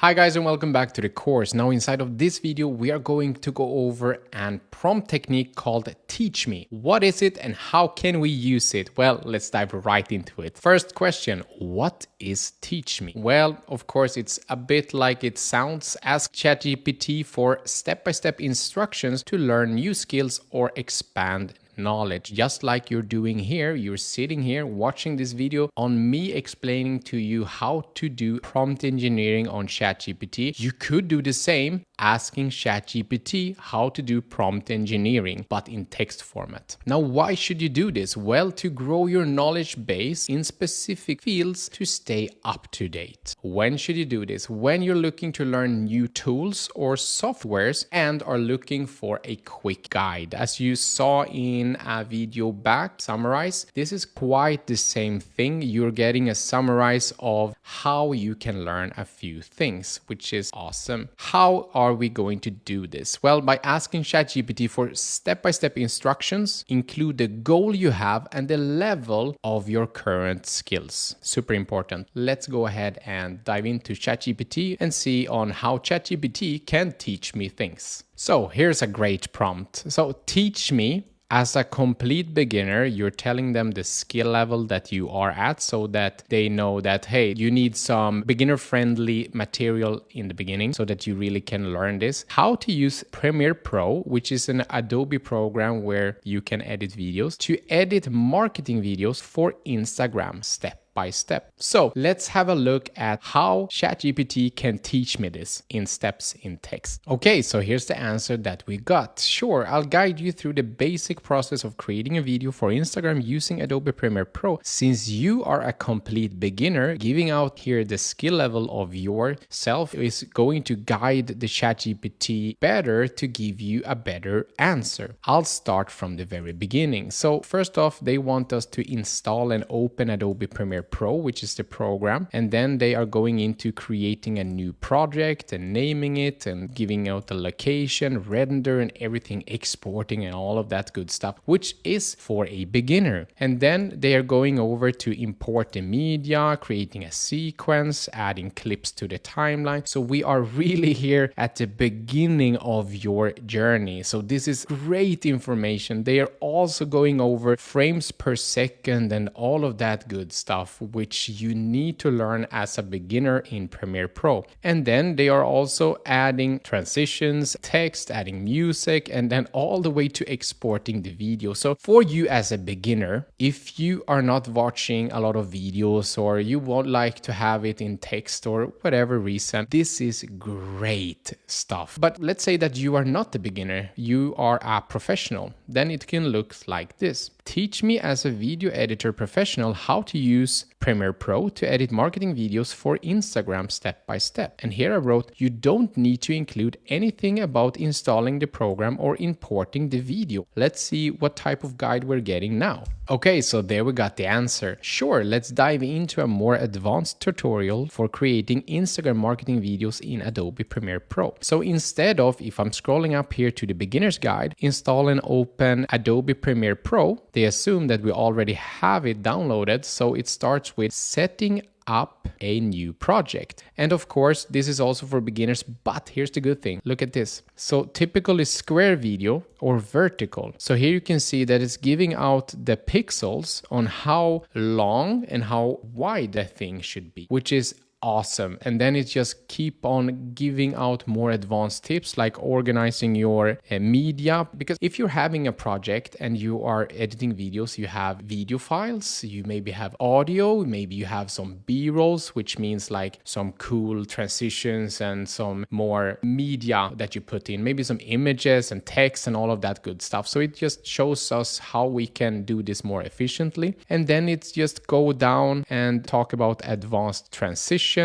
Hi guys and welcome back to the course. Now inside of this video we are going to go over an prompt technique called Teach Me. What is it and how can we use it? Well, let's dive right into it. First question, what is Teach Me? Well, of course it's a bit like it sounds. Ask ChatGPT for step-by-step instructions to learn new skills or expand knowledge. Just like you're doing here, you're sitting here watching this video on me explaining to you how to do prompt engineering on ChatGPT. You could do the same, asking ChatGPT how to do prompt engineering, but in text format. Now, why should you do this? Well, to grow your knowledge base in specific fields to stay up to date. When should you do this? When you're looking to learn new tools or softwares and are looking for a quick guide. As you saw in a video back, summarize, this is quite the same thing. You're getting a summarize of how you can learn a few things, which is awesome. How are we going to do this? Well, by asking ChatGPT for step-by-step instructions, include the goal you have and the level of your current skills. Super important. Let's go ahead and dive into ChatGPT and see on how ChatGPT can teach me things. So here's a great prompt. So teach me. As a complete beginner, you're telling them the skill level that you are at so that they know that, hey, you need some beginner-friendly material in the beginning so that you really can learn this. How to use Premiere Pro, which is an Adobe program where you can edit videos, to edit marketing videos for Instagram step by step. So let's have a look at how ChatGPT can teach me this in steps in text. Okay, so here's the answer that we got. Sure, I'll guide you through the basic process of creating a video for Instagram using Adobe Premiere Pro. Since you are a complete beginner, giving out here the skill level of yourself is going to guide the ChatGPT better to give you a better answer. I'll start from the very beginning. So first off, they want us to install and open Adobe Premiere Pro, which is the program, and then they are going into creating a new project and naming it and giving out the location, render and everything, exporting and all of that good stuff, which is for a beginner. And then they are going over to import the media, creating a sequence, adding clips to the timeline. So we are really here at the beginning of your journey. So this is great information. They are also going over frames per second and all of that good stuff, which you need to learn as a beginner in Premiere Pro. And then they are also adding transitions, text, adding music, and then all the way to exporting the video. So for you as a beginner, if you are not watching a lot of videos or you won't like to have it in text or whatever reason, this is great stuff. But let's say that you are not a beginner, you are a professional, then it can look like this. Teach me as a video editor professional how to use Premiere Pro to edit marketing videos for Instagram step by step. And here I wrote, you don't need to include anything about installing the program or importing the video. Let's see what type of guide we're getting now. Okay, so there we got the answer. Sure, let's dive into a more advanced tutorial for creating Instagram marketing videos in Adobe Premiere Pro. So instead of, if I'm scrolling up here to the beginner's guide, install and open Adobe Premiere Pro, they assume that we already have it downloaded, so it starts with setting up a new project. And of course, this is also for beginners, but here's the good thing. Look at this. So typical is square video or vertical. So here you can see that it's giving out the pixels on how long and how wide the thing should be, which is awesome. And then it just keep on giving out more advanced tips like organizing your media, because if you're having a project and you are editing videos, you have video files, you maybe have audio, maybe you have some b-rolls, which means like some cool transitions and some more media that you put in, maybe some images and text and all of that good stuff. So it just shows us how we can do this more efficiently. And then it's just go down and talk about advanced transitions,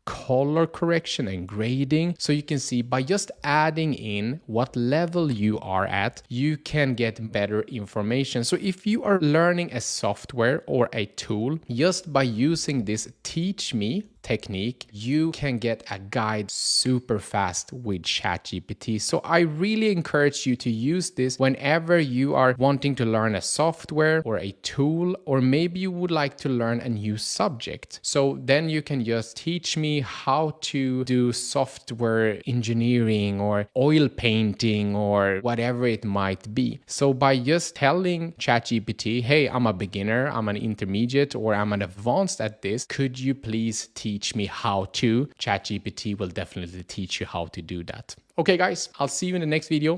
color correction and grading. So you can see by just adding in what level you are at, you can get better information. So if you are learning a software or a tool, just by using this Teach Me technique, you can get a guide super fast with ChatGPT. So I really encourage you to use this whenever you are wanting to learn a software or a tool, or maybe you would like to learn a new subject. So then you can just teach me how to do software engineering or oil painting or whatever it might be. So by just telling ChatGPT, hey, I'm a beginner, I'm an intermediate, or I'm an advanced at this, could you please teach me how to? ChatGPT will definitely teach you how to do that. Okay guys, I'll see you in the next video.